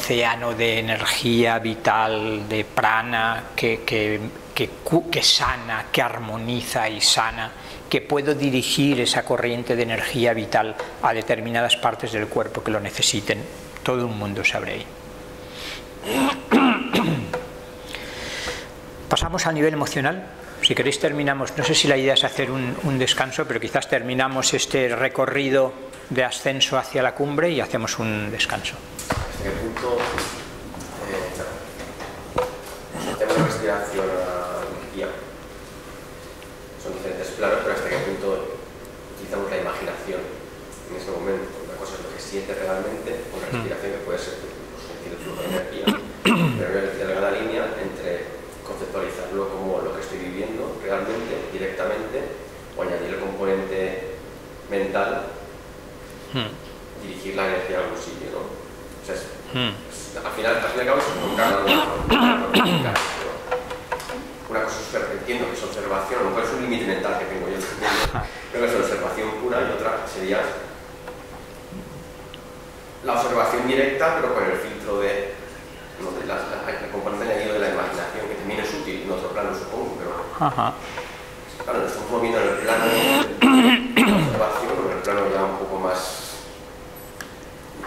océano de energía vital, de prana, que sana, que armoniza y sana, que puedo dirigir esa corriente de energía vital a determinadas partes del cuerpo que lo necesiten. Todo un mundo se abre ahí. Pasamos al nivel emocional. Si queréis terminamos, no sé si la idea es hacer un descanso, pero quizás terminamos este recorrido de ascenso hacia la cumbre y hacemos un descanso. ¿Hasta qué punto el tema de respiración y energía son diferentes planos, pero hasta qué punto utilizamos la imaginación en ese momento? Una cosa es lo que sientes realmente, una respiración que puede ser sentir el flujo de energía, pero hay una delgada línea entre conceptualizarlo como lo que estoy viviendo realmente, directamente, o añadir el componente mental, dirigir la energía a algún sitio, ¿no? O sea, al final acabo es encontrar una cosa, entiendo que es observación, a lo mejor es un límite mental que tengo yo, creo que es observación pura, y otra sería la observación directa, pero con el filtro de el componente añadido de la imaginación, que también es útil en otro plano, supongo, pero claro, nos estamos moviendo en el plano de la observación, o en el plano ya un poco más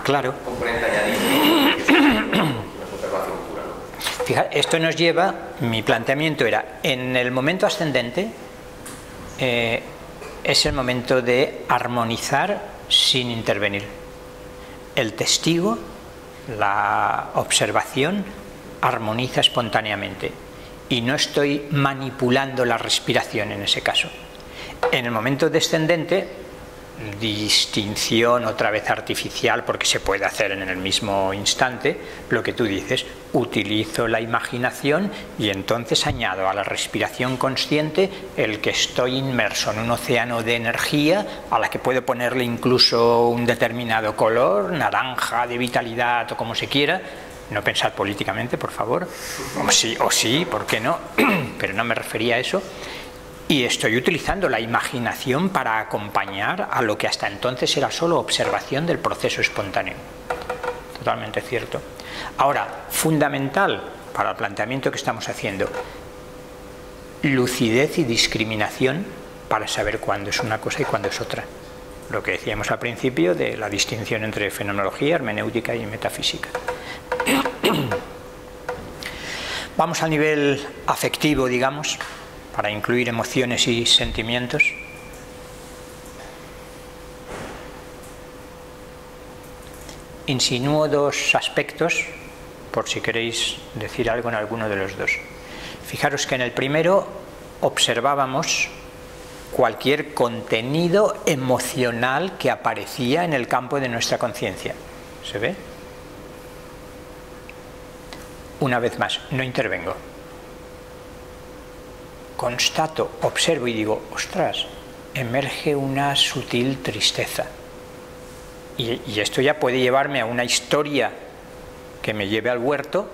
claro, componente añadido, que es una observación pura, ¿no? Fíjate, esto nos lleva, mi planteamiento era, en el momento ascendente es el momento de armonizar sin intervenir. El testigo, la observación, armoniza espontáneamente y no estoy manipulando la respiración en ese caso. En el momento descendente, distinción otra vez artificial, porque se puede hacer en el mismo instante, lo que tú dices, utilizo la imaginación y entonces añado a la respiración consciente el que estoy inmerso en un océano de energía a la que puedo ponerle incluso un determinado color, naranja, de vitalidad o como se quiera. No pensar políticamente, por favor, o sí, ¿por qué no? Pero no me refería a eso. Y estoy utilizando la imaginación para acompañar a lo que hasta entonces era solo observación del proceso espontáneo. Totalmente cierto. Ahora, fundamental para el planteamiento que estamos haciendo, lucidez y discriminación para saber cuándo es una cosa y cuándo es otra. Lo que decíamos al principio de la distinción entre fenomenología, hermenéutica y metafísica. Vamos al nivel afectivo, digamos, para incluir emociones y sentimientos. Insinúo dos aspectos, por si queréis decir algo en alguno de los dos. Fijaros que en el primero observábamos cualquier contenido emocional que aparecía en el campo de nuestra conciencia. ¿Se ve? Una vez más, no intervengo. Constato, observo y digo, ostras, emerge una sutil tristeza. Y esto ya puede llevarme a una historia que me lleve al huerto.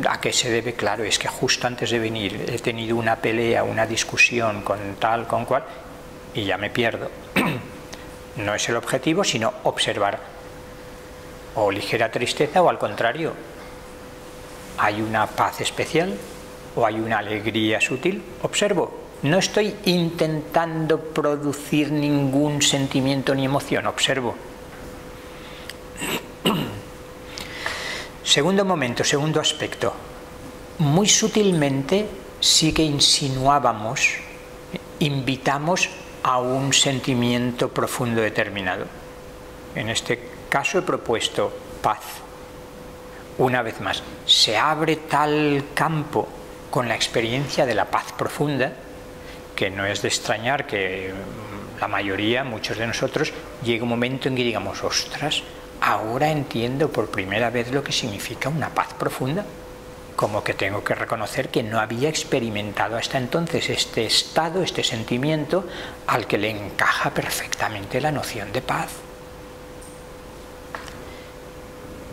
¿A qué se debe? Claro, es que justo antes de venir he tenido una pelea, una discusión con tal, con cual, y ya me pierdo. No es el objetivo, sino observar. O ligera tristeza o al contrario, hay una paz especial o hay una alegría sutil. Observo, no estoy intentando producir ningún sentimiento ni emoción, observo. Segundo momento, segundo aspecto. Muy sutilmente sí que insinuábamos, invitamos a un sentimiento profundo determinado. En este caso he propuesto paz. Una vez más, se abre tal campo con la experiencia de la paz profunda que no es de extrañar que la mayoría, muchos de nosotros, llegue un momento en que digamos, ostras, ahora entiendo por primera vez lo que significa una paz profunda. Como que tengo que reconocer que no había experimentado hasta entonces este estado, este sentimiento al que le encaja perfectamente la noción de paz.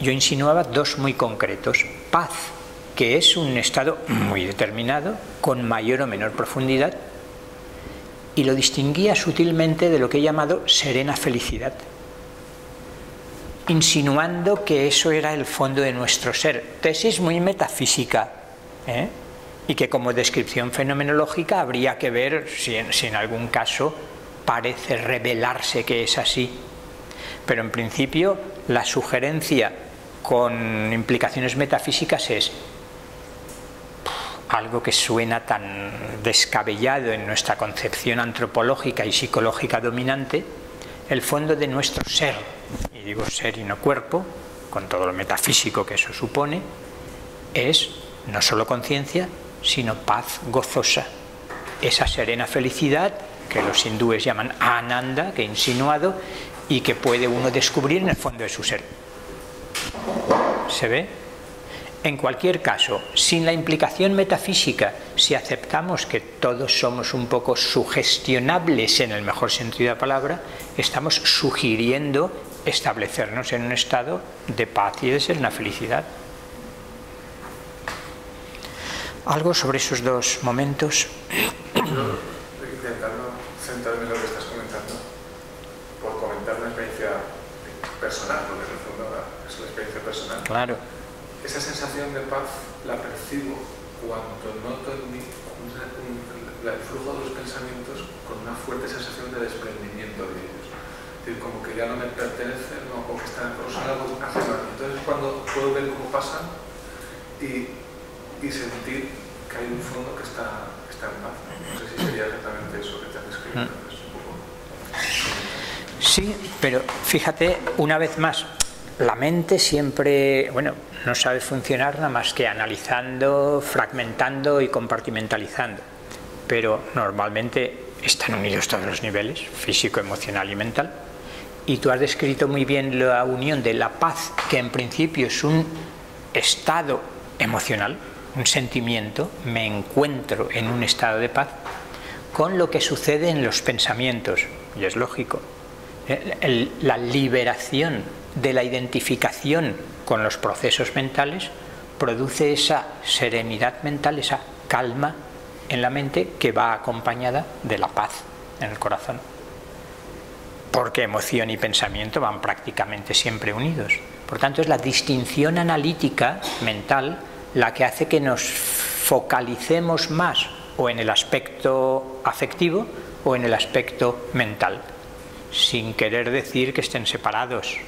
Yo insinuaba dos muy concretos. Paz, que es un estado muy determinado, con mayor o menor profundidad, y lo distinguía sutilmente de lo que he llamado serena felicidad. insinuando que eso era el fondo de nuestro ser. Tesis muy metafísica, ¿eh? Y que como descripción fenomenológica habría que ver si en algún caso parece revelarse que es así. Pero en principio la sugerencia con implicaciones metafísicas es algo que suena tan descabellado en nuestra concepción antropológica y psicológica dominante. El fondo de nuestro ser, y digo ser y no cuerpo, con todo lo metafísico que eso supone, es no solo conciencia, sino paz gozosa. Esa serena felicidad que los hindúes llaman Ananda, que he insinuado, y que puede uno descubrir en el fondo de su ser. ¿Se ve? En cualquier caso, sin la implicación metafísica, si aceptamos que todos somos un poco sugestionables en el mejor sentido de la palabra, estamos sugiriendo establecernos en un estado de paz y de serena felicidad. ¿Algo sobre esos dos momentos? Intentando centrarme en lo que estás comentando, por comentar una experiencia personal, porque en el fondo es una experiencia personal. Claro. Esa sensación de paz la percibo cuando noto en mí el flujo de los pensamientos con una fuerte sensación de desprendimiento de ellos. Es decir, como que ya no me pertenecen, no, o que están o son algo ajeno. Entonces cuando puedo ver cómo pasan y sentir que hay un fondo que está en paz. No sé si sería exactamente eso que te has descrito. Sí, pero fíjate, una vez más, la mente siempre, bueno, no sabe funcionar nada más que analizando, fragmentando y compartimentalizando. Pero normalmente están unidos todos los niveles, físico, emocional y mental. Y tú has descrito muy bien la unión de la paz, que en principio es un estado emocional, un sentimiento, me encuentro en un estado de paz, con lo que sucede en los pensamientos, y es lógico. La liberación de la identificación con los procesos mentales produce esa serenidad mental, esa calma en la mente que va acompañada de la paz en el corazón. Porque emoción y pensamiento van prácticamente siempre unidos. Por tanto, es la distinción analítica mental la que hace que nos focalicemos más o en el aspecto afectivo o en el aspecto mental, sin querer decir que estén separados,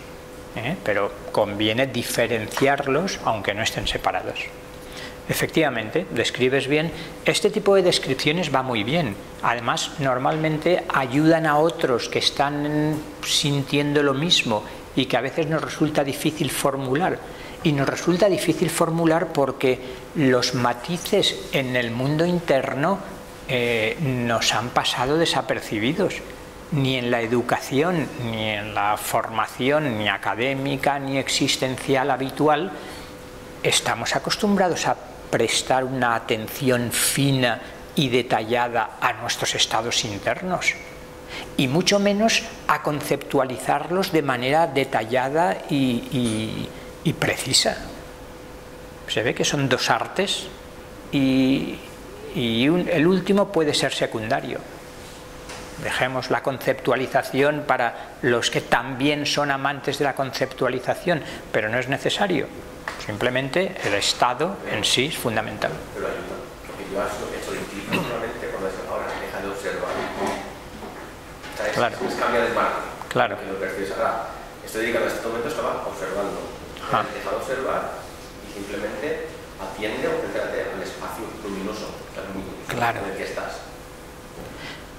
pero conviene diferenciarlos aunque no estén separados. Efectivamente, describes bien. Este tipo de descripciones va muy bien. Además, normalmente ayudan a otros que están sintiendo lo mismo y que a veces nos resulta difícil formular. Y nos resulta difícil formular porque los matices en el mundo interno nos han pasado desapercibidos. Ni en la educación, ni en la formación, ni académica, ni existencial habitual, estamos acostumbrados a prestar una atención fina y detallada a nuestros estados internos, y mucho menos a conceptualizarlos de manera detallada y precisa. Se ve que son dos artes y el último puede ser secundario. Dejemos la conceptualización para los que también son amantes de la conceptualización, pero no es necesario. Simplemente el estado en sí es fundamental. Pero ayuda, porque yo eso lo utilizo solamente cuando ahora se deja de observar. ¿Sabes? Claro. Es cambia de marco. Claro. Que lo percibes ahora. Estoy dedicado a este momento, estaba observando. Deja de observar y simplemente atiende o céntrate al espacio luminoso, claro, en el que estás.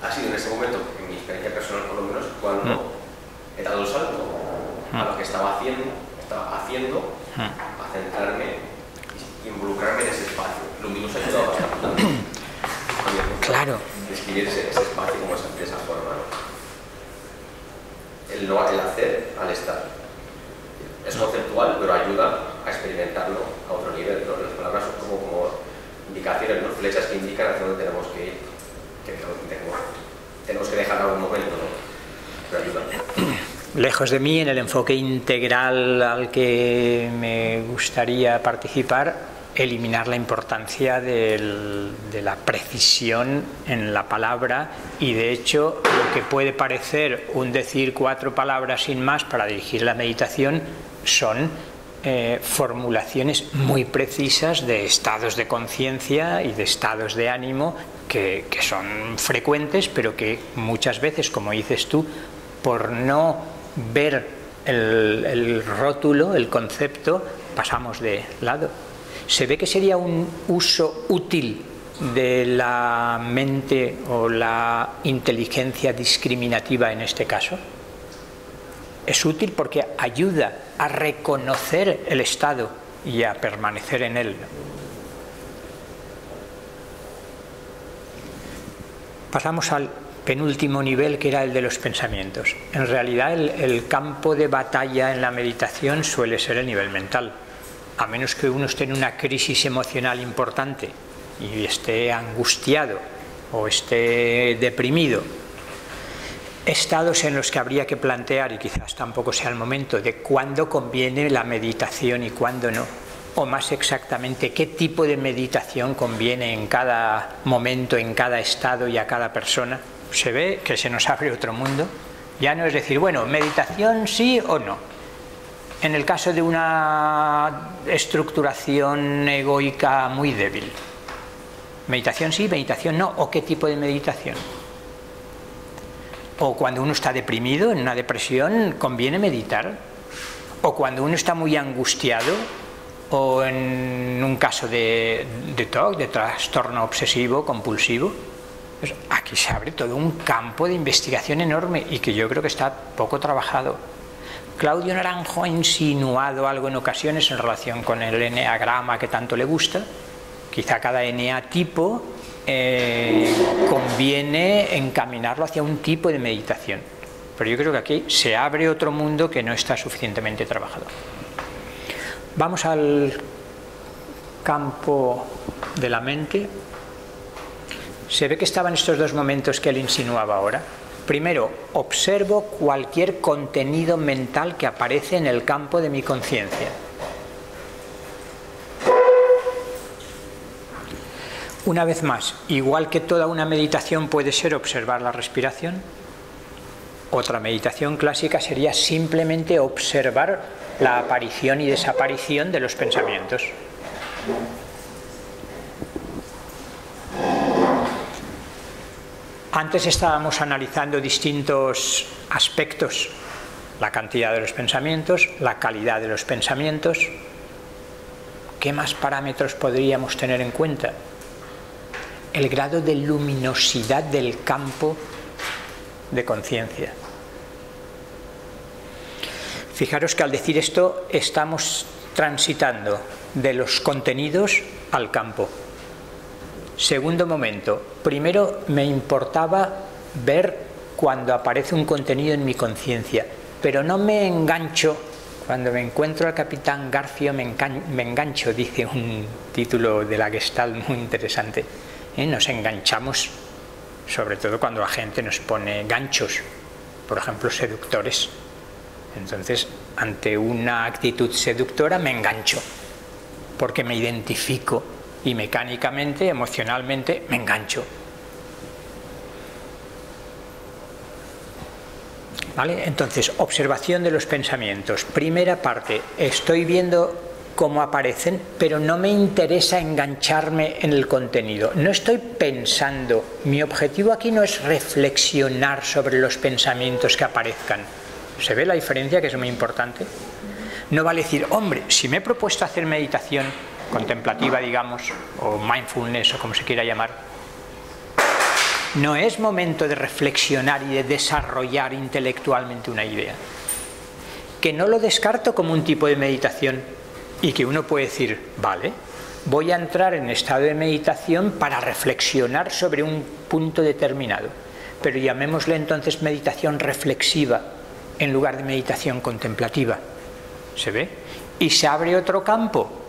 Ha sido en ese momento, en mi experiencia personal por lo menos, cuando he dado el salto a lo que estaba haciendo, a centrarme y involucrarme en ese espacio. Luminoso ha ayudado bastante. Claro. Describir ese espacio como de esa forma, ¿no? El hacer al estar. Es conceptual, pero ayuda a experimentarlo a otro nivel, ¿no? Las palabras son como indicaciones, ¿no? Flechas que indican hacia dónde tenemos que ir, que tenemos que dejar algún momento, ¿no? Pero ayuda. Lejos de mí, en el enfoque integral al que me gustaría participar, eliminar la importancia de la precisión en la palabra, y de hecho lo que puede parecer un decir 4 palabras sin más para dirigir la meditación son formulaciones muy precisas de estados de conciencia y de estados de ánimo que son frecuentes, pero que muchas veces, como dices tú, por no ver el rótulo, el concepto, pasamos de lado. Se ve que sería un uso útil de la mente o la inteligencia discriminativa en este caso. Es útil porque ayuda a reconocer el estado y a permanecer en él. Pasamos al penúltimo nivel, que era el de los pensamientos. En realidad el campo de batalla en la meditación suele ser el nivel mental, a menos que uno esté en una crisis emocional importante y esté angustiado o esté deprimido. Estados en los que habría que plantear, y quizás tampoco sea el momento, de cuándo conviene la meditación y cuándo no, o más exactamente qué tipo de meditación conviene en cada momento, en cada estado y a cada persona. Se ve que se nos abre otro mundo. Ya no es decir, bueno, meditación sí o no. En el caso de una estructuración egoica muy débil, meditación sí, meditación no, o qué tipo de meditación. O cuando uno está deprimido, en una depresión, ¿conviene meditar? O cuando uno está muy angustiado, o en un caso de TOC, de trastorno obsesivo compulsivo. Pues aquí se abre todo un campo de investigación enorme y que yo creo que está poco trabajado. Claudio Naranjo ha insinuado algo en ocasiones en relación con el eneagrama que tanto le gusta. Quizá cada eneatipo conviene encaminarlo hacia un tipo de meditación, pero yo creo que aquí se abre otro mundo que no está suficientemente trabajado. Vamos al campo de la mente. Se ve que estaban estos dos momentos que él insinuaba ahora. Primero, observo cualquier contenido mental que aparece en el campo de mi conciencia. Una vez más, igual que toda una meditación puede ser observar la respiración, otra meditación clásica sería simplemente observar la aparición y desaparición de los pensamientos. Antes estábamos analizando distintos aspectos: la cantidad de los pensamientos, la calidad de los pensamientos. ¿Qué más parámetros podríamos tener en cuenta? El grado de luminosidad del campo de conciencia. Fijaros que al decir esto estamos transitando de los contenidos al campo. Segundo momento, primero me importaba ver cuando aparece un contenido en mi conciencia, pero no me engancho. Cuando me encuentro al capitán Garfio me engancho, dice un título de la Gestalt muy interesante. Nos enganchamos, sobre todo cuando la gente nos pone ganchos, por ejemplo seductores. Entonces, ante una actitud seductora me engancho, porque me identifico y mecánicamente, emocionalmente, me engancho. ¿Vale? Entonces, observación de los pensamientos. Primera parte, estoy viendo cómo aparecen, pero no me interesa engancharme en el contenido. No estoy pensando. Mi objetivo aquí no es reflexionar sobre los pensamientos que aparezcan. ¿Se ve la diferencia, que es muy importante? No vale decir, hombre, si me he propuesto hacer meditación contemplativa, digamos, o mindfulness, o como se quiera llamar, no es momento de reflexionar y de desarrollar intelectualmente una idea. Que no lo descarto como un tipo de meditación y que uno puede decir, vale, voy a entrar en estado de meditación para reflexionar sobre un punto determinado, pero llamémosle entonces meditación reflexiva en lugar de meditación contemplativa. ¿Se ve? Y se abre otro campo.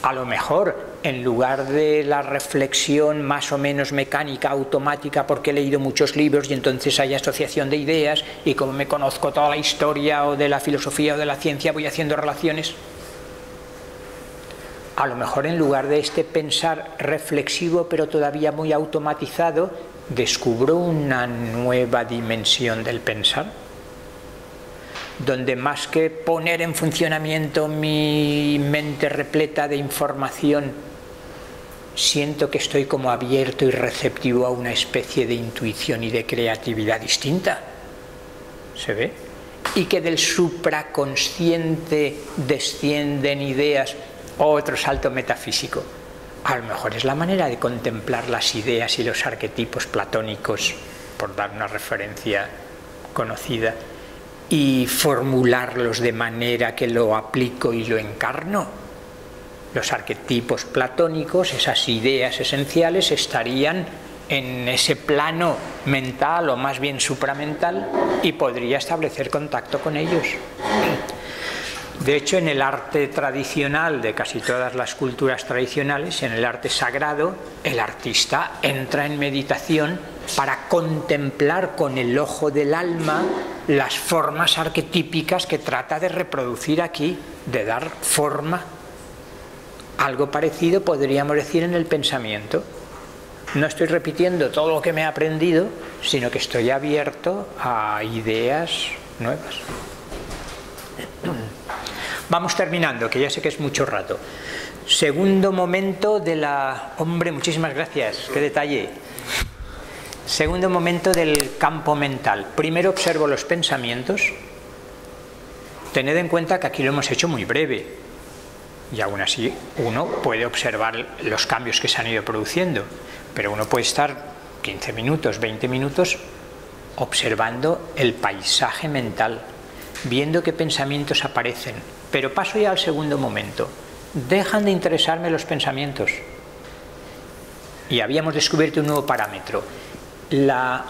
A lo mejor, en lugar de la reflexión más o menos mecánica, automática, porque he leído muchos libros y entonces hay asociación de ideas, y como me conozco toda la historia o de la filosofía o de la ciencia, voy haciendo relaciones. a lo mejor en lugar de este pensar reflexivo pero todavía muy automatizado, descubro una nueva dimensión del pensar, donde más que poner en funcionamiento mi mente repleta de información, siento que estoy como abierto y receptivo a una especie de intuición y de creatividad distinta. ¿Se ve? Y que del supraconsciente descienden ideas, otro salto metafísico. A lo mejor es la manera de contemplar las ideas y los arquetipos platónicos, por dar una referencia conocida, y formularlos de manera que lo aplico y lo encarno. Los arquetipos platónicos, esas ideas esenciales, estarían en ese plano mental o más bien supramental y podría establecer contacto con ellos. De hecho, en el arte tradicional de casi todas las culturas tradicionales, en el arte sagrado, el artista entra en meditación para contemplar con el ojo del alma las formas arquetípicas que trata de reproducir aquí, de dar forma. Algo parecido podríamos decir en el pensamiento. No estoy repitiendo todo lo que me he aprendido, sino que estoy abierto a ideas nuevas. Vamos terminando, que ya sé que es mucho rato. Segundo momento de la... Hombre, muchísimas gracias, qué detalle. Segundo momento del campo mental. Primero observo los pensamientos. Tened en cuenta que aquí lo hemos hecho muy breve. Y aún así uno puede observar los cambios que se han ido produciendo. Pero uno puede estar 15 minutos, 20 minutos observando el paisaje mental, viendo qué pensamientos aparecen. Pero paso ya al segundo momento. Dejan de interesarme los pensamientos. Y habíamos descubierto un nuevo parámetro. La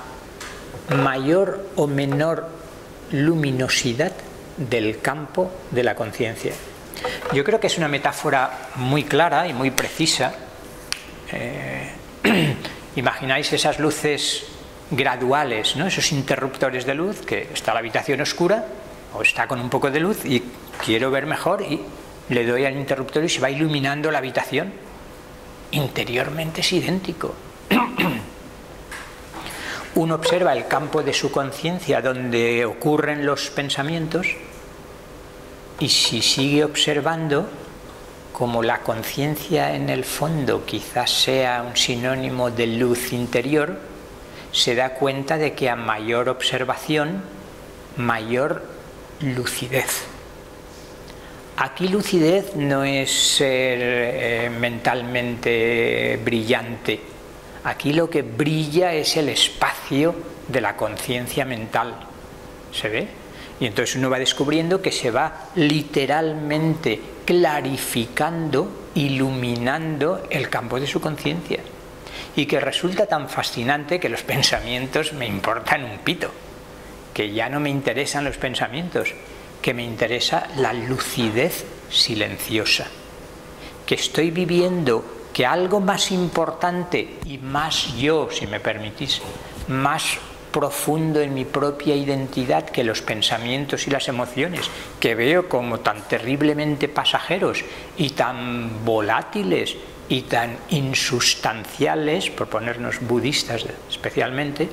mayor o menor luminosidad del campo de la conciencia. Yo creo que es una metáfora muy clara y muy precisa. Imagináis esas luces graduales, ¿no? Esos interruptores de luz, que está la habitación oscura o está con un poco de luz y quiero ver mejor y le doy al interruptor y se va iluminando la habitación. Interiormente es idéntico. Uno observa el campo de su conciencia donde ocurren los pensamientos y si sigue observando, como la conciencia en el fondo quizás sea un sinónimo de luz interior, se da cuenta de que a mayor observación, mayor lucidez. Aquí lucidez no es ser mentalmente brillante. Aquí lo que brilla es el espacio de la conciencia mental. ¿Se ve? Y entonces uno va descubriendo que se va literalmente clarificando, iluminando el campo de su conciencia. Y que resulta tan fascinante que los pensamientos me importan un pito. Que ya no me interesan los pensamientos, que me interesa la lucidez silenciosa. Que estoy viviendo que algo más importante y más yo, si me permitís, más profundo en mi propia identidad que los pensamientos y las emociones, que veo como tan terriblemente pasajeros y tan volátiles y tan insustanciales, por ponernos budistas especialmente,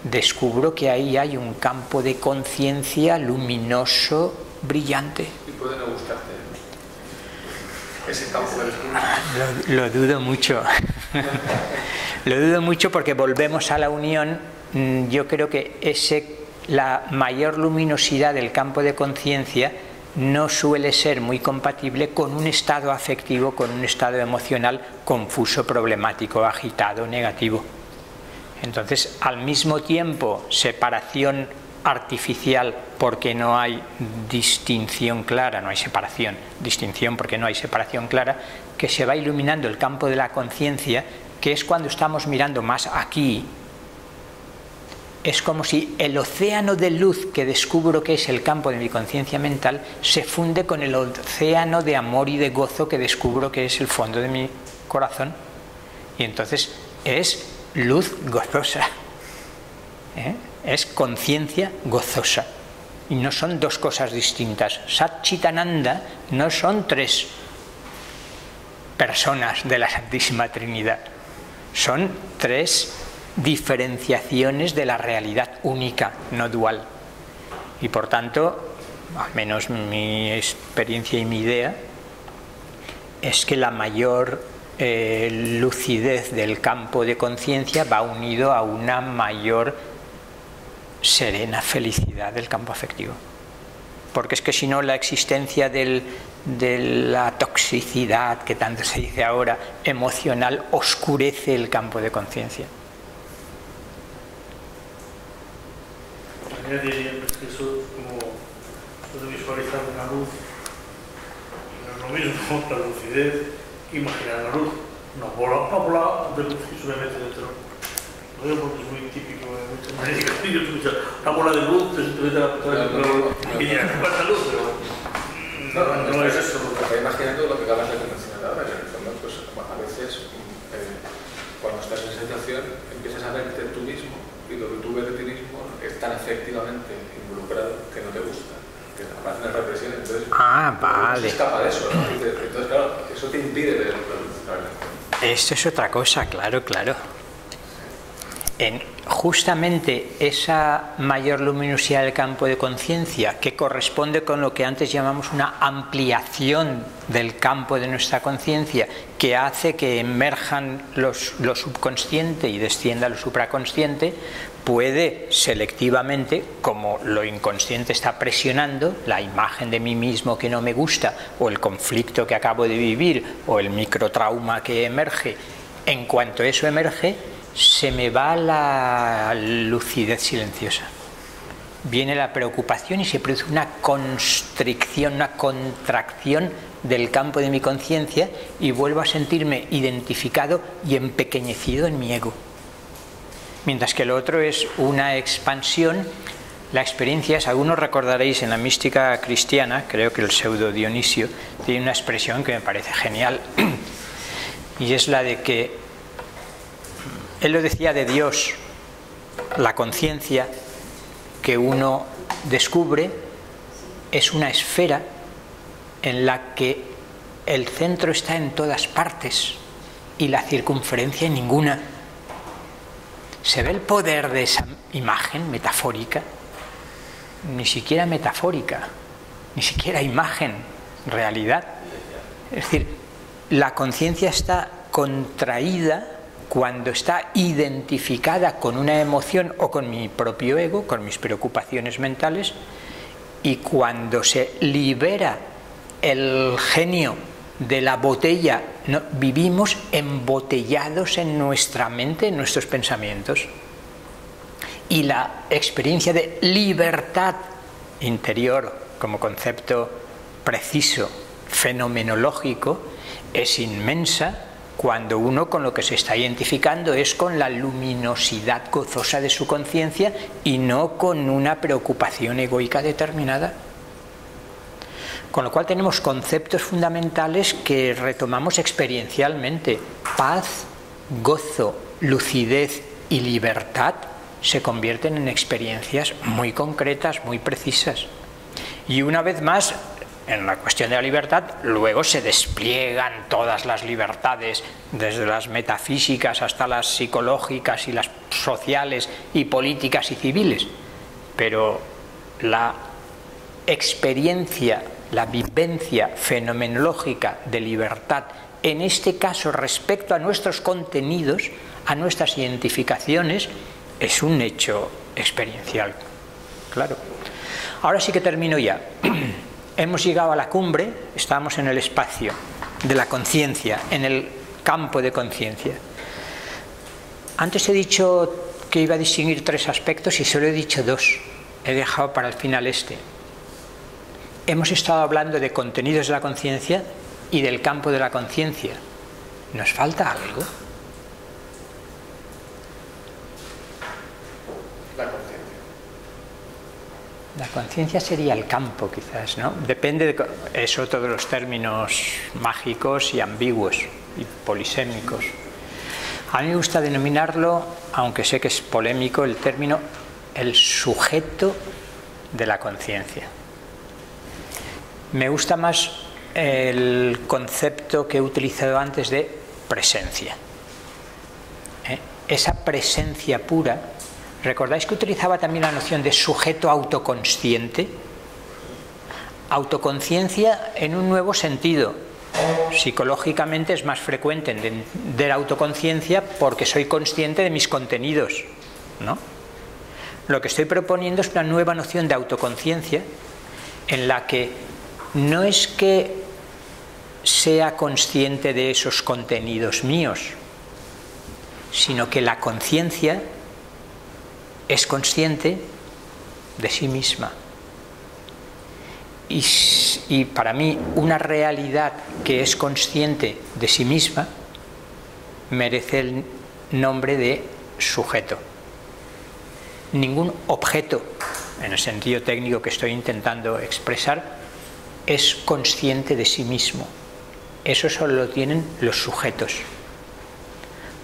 descubro que ahí hay un campo de conciencia luminoso, brillante. ¿Y puede no gustarte ese campo de descubrimiento? Lo dudo mucho. Lo dudo mucho porque volvemos a la unión. Yo creo que la mayor luminosidad del campo de conciencia no suele ser muy compatible con un estado afectivo, con un estado emocional confuso, problemático, agitado, negativo. Entonces, al mismo tiempo, separación artificial porque no hay distinción clara, no hay separación, distinción porque no hay separación clara, que se va iluminando el campo de la conciencia, que es cuando estamos mirando más aquí. Es como si el océano de luz que descubro que es el campo de mi conciencia mental se funde con el océano de amor y de gozo que descubro que es el fondo de mi corazón. Y entonces es luz gozosa. Es conciencia gozosa. Y no son dos cosas distintas. Satchitananda no son tres personas de la Santísima Trinidad. Son tres diferenciaciones de la realidad única, no dual. Y por tanto, al menos mi experiencia y mi idea, es que la mayor lucidez del campo de conciencia va unido a una mayor serena felicidad del campo afectivo. Porque es que si no, la existencia de la toxicidad, que tanto se dice ahora, emocional, oscurece el campo de conciencia. Yo diría que eso, como puedo visualizar una luz, no es lo mismo la lucidez que imaginar la luz. Una bola de luz que se me mete dentro. Lo digo porque es muy típico de muchas maneras. Una bola de luz, te mete la y ya te pasa luz, pero no es eso. Lo que estoy imaginando lo que acabas de mencionar ahora, que en el fondo, pues, a veces, cuando estás en esa situación, empiezas a verte tú mismo, y lo que tú ves de ti mismo es tan efectivamente involucrado que no te gusta, que además tienes represión, entonces vale. se escapa de eso, ¿no? Entonces, claro, eso te impide ver la luz, realmente. Esto es otra cosa, claro. Justamente esa mayor luminosidad del campo de conciencia, que corresponde con lo que antes llamamos una ampliación del campo de nuestra conciencia, que hace que emerjan lo subconsciente y descienda lo supraconsciente, puede selectivamente, como lo inconsciente está presionando, la imagen de mí mismo que no me gusta, o el conflicto que acabo de vivir, o el microtrauma que emerge, en cuanto eso emerge, se me va la lucidez silenciosa. Viene la preocupación y se produce una constricción, una contracción del campo de mi conciencia y vuelvo a sentirme identificado y empequeñecido en mi ego. Mientras que lo otro es una expansión. La experiencia es, algunos recordaréis en la mística cristiana, creo que el pseudo Dionisio tiene una expresión que me parece genial, y es la de que él lo decía de Dios, la conciencia que uno descubre es una esfera en la que el centro está en todas partes y la circunferencia en ninguna. ¿Se ve el poder de esa imagen metafórica? Ni siquiera metafórica, ni siquiera imagen, realidad. Es decir, la conciencia está contraída cuando está identificada con una emoción o con mi propio ego, con mis preocupaciones mentales, y cuando se libera el genio de la botella, no, vivimos embotellados en nuestra mente, en nuestros pensamientos. Y la experiencia de libertad interior como concepto preciso, fenomenológico, es inmensa cuando uno con lo que se está identificando es con la luminosidad gozosa de su conciencia y no con una preocupación egoica determinada. Con lo cual tenemos conceptos fundamentales que retomamos experiencialmente. Paz, gozo, lucidez y libertad se convierten en experiencias muy concretas, muy precisas. Y una vez más, en la cuestión de la libertad, luego se despliegan todas las libertades, desde las metafísicas hasta las psicológicas y las sociales y políticas y civiles. Pero la experiencia, la vivencia fenomenológica de libertad, en este caso respecto a nuestros contenidos, a nuestras identificaciones, es un hecho experiencial. Claro. Ahora sí que termino ya. Hemos llegado a la cumbre, estamos en el espacio de la conciencia, en el campo de conciencia. Antes he dicho que iba a distinguir tres aspectos y solo he dicho dos. He dejado para el final este. Hemos estado hablando de contenidos de la conciencia y del campo de la conciencia. ¿Nos falta algo? La conciencia sería el campo, quizás, ¿no? Depende de... Es otro de los términos mágicos y ambiguos y polisémicos. A mí me gusta denominarlo, aunque sé que es polémico, el término el sujeto de la conciencia. Me gusta más el concepto que he utilizado antes de presencia. Esa presencia pura, ¿recordáis que utilizaba también la noción de sujeto autoconsciente? Autoconciencia en un nuevo sentido. Psicológicamente es más frecuente entender autoconciencia porque soy consciente de mis contenidos, ¿no? Lo que estoy proponiendo es una nueva noción de autoconciencia en la que no es que sea consciente de esos contenidos míos, sino que la conciencia es consciente de sí misma. Y para mí una realidad que es consciente de sí misma merece el nombre de sujeto. Ningún objeto, en el sentido técnico que estoy intentando expresar, es consciente de sí mismo. Eso solo lo tienen los sujetos.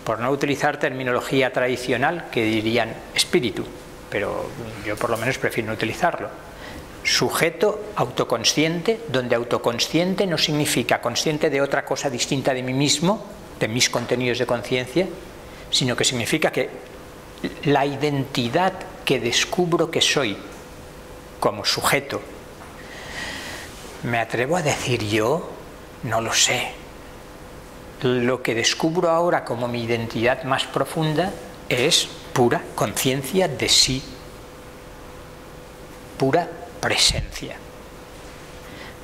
Por no utilizar terminología tradicional que dirían espíritu, pero yo por lo menos prefiero no utilizarlo. Sujeto autoconsciente, donde autoconsciente no significa consciente de otra cosa distinta de mí mismo, de mis contenidos de conciencia, sino que significa que la identidad que descubro que soy como sujeto, ¿me atrevo a decir yo? No lo sé. Lo que descubro ahora como mi identidad más profunda es pura conciencia de sí, pura presencia.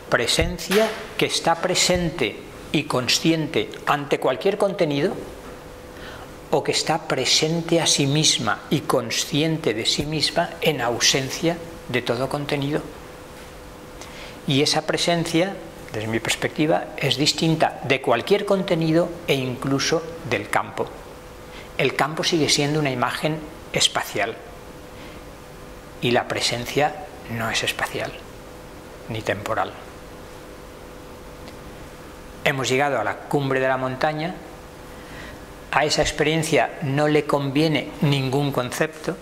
Presencia que está presente y consciente ante cualquier contenido, o que está presente a sí misma y consciente de sí misma en ausencia de todo contenido. Y esa presencia, desde mi perspectiva, es distinta de cualquier contenido e incluso del campo. El campo sigue siendo una imagen espacial y la presencia no es espacial ni temporal. Hemos llegado a la cumbre de la montaña. A esa experiencia no le conviene ningún concepto,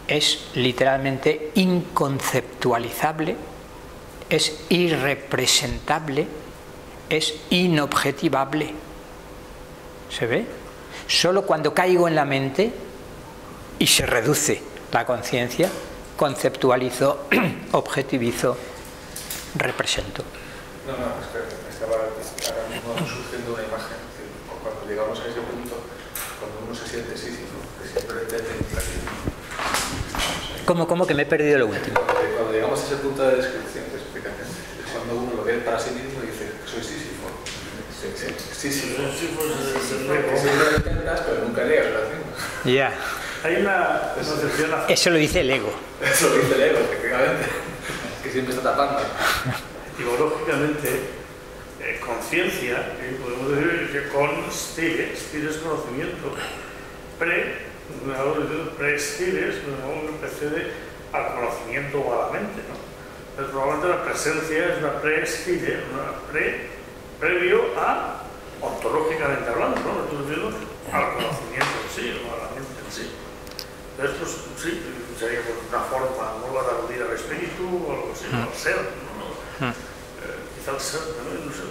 es literalmente inconceptualizable, es irrepresentable, es inobjetivable. ¿Se ve? Solo cuando caigo en la mente y se reduce la conciencia, conceptualizo, objetivizo, represento. No, es que estaba ahora mismo surgiendo una imagen. Cuando llegamos a ese punto, cuando uno se siente Sísifo, que siempre detenta. ¿Cómo que me he perdido lo último? Cuando llegamos a ese punto de descripción, de explicación, es cuando uno lo ve para sí mismo y dice, soy Sísifo. Sísifo. Que siempre lo intentas, pero nunca llegas a la cima. Ya. Hay una concepción... Eso lo dice el ego. Eso lo dice el ego, efectivamente. Que siempre está tapando. Etimológicamente, conciencia, podemos decir que stile es conocimiento, pre-stile es una especie al conocimiento o a la mente, ¿no? Entonces, probablemente la presencia es una pre-stile, previo a, ontológicamente hablando, ¿no? Al conocimiento en sí, o a la mente en sí. Entonces, pues sí, sería una forma nueva de aludir al espíritu o algo así, al ser, ¿no? Quizá el ser también, no sé,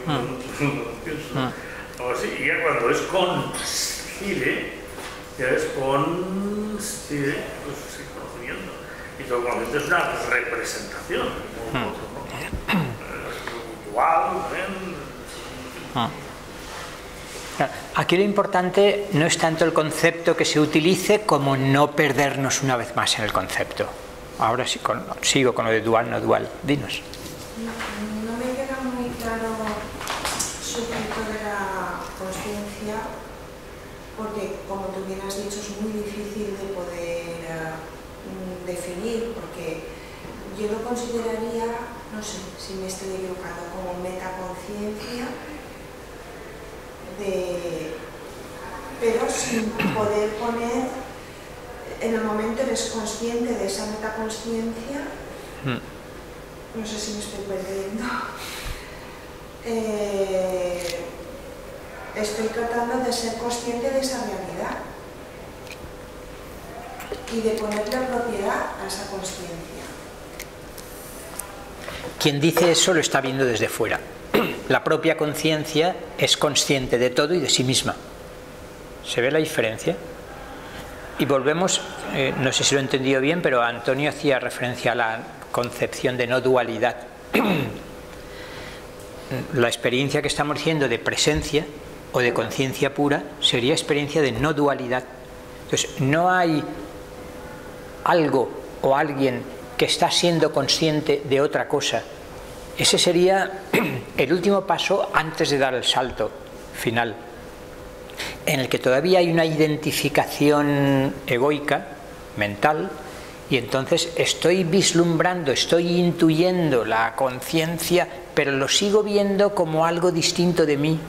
no pienso, algo así. Y ya cuando es constile, ya es constile, pues sí, conocimiento. Y todo conocimiento es una representación, como otro, ¿no? Igual, también. Aquí lo importante no es tanto el concepto que se utilice como no perdernos una vez más en el concepto. Ahora sí, sigo con lo de dual, no dual. Dinos. No me queda muy claro su punto de la consciencia, porque como tú bien has dicho, es muy difícil de poder definir, porque yo lo consideraría, no sé si me estoy equivocando, como metaconciencia, pero sin poder poner, en el momento eres consciente de esa metaconsciencia, no sé si me estoy perdiendo, estoy tratando de ser consciente de esa realidad y de ponerle propiedad a esa consciencia. quien dice eso lo está viendo desde fuera. La propia conciencia es consciente de todo y de sí misma. ¿Se ve la diferencia? Y volvemos, no sé si lo he entendido bien, pero Antonio hacía referencia a la concepción de no dualidad. La experiencia que estamos diciendo de presencia o de conciencia pura sería experiencia de no dualidad. Entonces, no hay algo o alguien que está siendo consciente de otra cosa. Ese sería el último paso antes de dar el salto final, en el que todavía hay una identificación egoica, mental, y entonces estoy vislumbrando, estoy intuyendo la conciencia, pero lo sigo viendo como algo distinto de mí.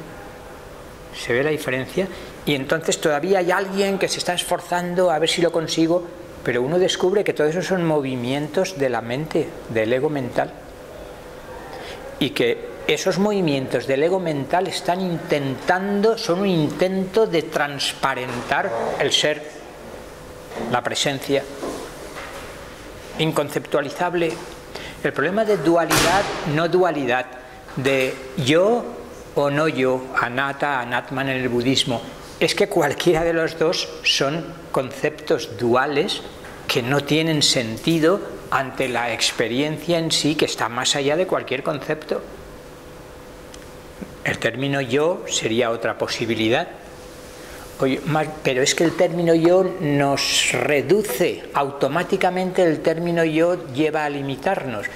¿Se ve la diferencia? Y entonces todavía hay alguien que se está esforzando a ver si lo consigo, pero uno descubre que todo eso son movimientos de la mente, del ego mental. Y que esos movimientos del ego mental están intentando, son un intento de transparentar el ser, la presencia, inconceptualizable. El problema de dualidad, no dualidad, de yo o no yo, anatta, anatman en el budismo, es que cualquiera de los dos son conceptos duales que no tienen sentido ante la experiencia en sí, que está más allá de cualquier concepto. El término yo sería otra posibilidad, pero es que el término yo nos reduce, automáticamente el término yo lleva a limitarnos.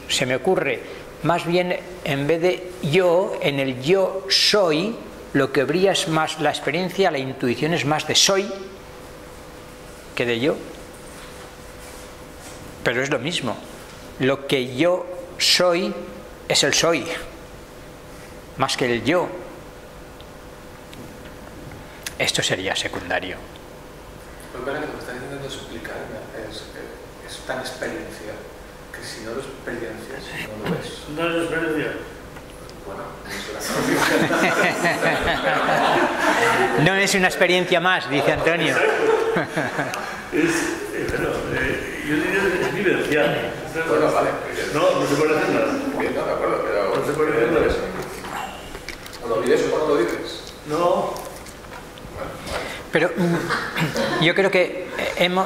Se me ocurre, más bien en vez de yo, en el yo soy, lo que brilla es más la experiencia, la intuición es más de soy que de yo. Pero es lo mismo, lo que yo soy es el soy, más que el yo. Esto sería secundario. Lo que me estás intentando explicar es tan experiencial que si no lo experiencias, no lo ves. ¿No es experiencia? Bueno, no No es una experiencia más, dice Antonio. Yo diría que es vivencial. Bueno, vale. No se puede hacer nada. Bien, no, de acuerdo, pero... No se puede hacer nada. ¿Cuando vives o cuando lo dices? No. Pero yo creo que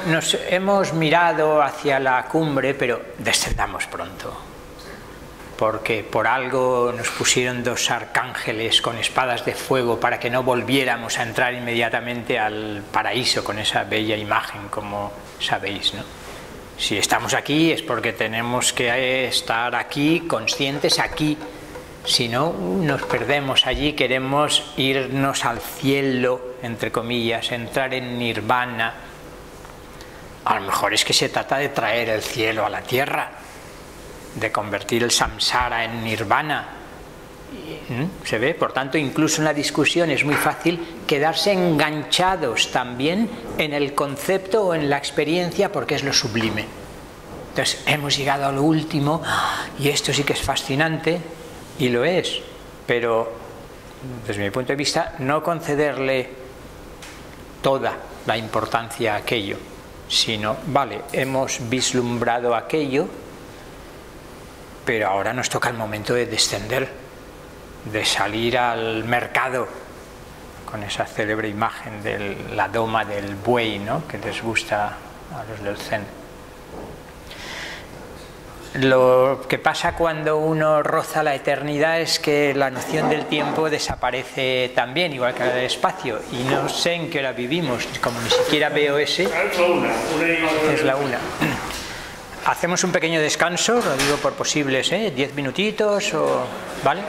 nos hemos mirado hacia la cumbre, pero descendamos pronto. Porque por algo nos pusieron 2 arcángeles con espadas de fuego para que no volviéramos a entrar inmediatamente al paraíso con esa bella imagen, como sabéis, ¿no? Si estamos aquí es porque tenemos que estar aquí, conscientes aquí. Si no, nos perdemos allí, queremos irnos al cielo, entre comillas, entrar en nirvana. A lo mejor es que se trata de traer el cielo a la tierra, de convertir el samsara en nirvana. ¿Se ve? Por tanto, incluso en la discusión es muy fácil quedarse enganchados también en el concepto o en la experiencia, porque es lo sublime. Entonces, hemos llegado a lo último y esto sí que es fascinante. Y lo es, pero desde mi punto de vista no concederle toda la importancia a aquello, sino, vale, hemos vislumbrado aquello, pero ahora nos toca el momento de descender, de salir al mercado con esa célebre imagen de la doma del buey, ¿no?, que les gusta a los del Zen. Lo que pasa cuando uno roza la eternidad es que la noción del tiempo desaparece también, igual que la del espacio, y no sé en qué hora vivimos, como ni siquiera veo ese. Es la 1. Hacemos un pequeño descanso, lo digo por posibles, 10 minutitos, ¿vale?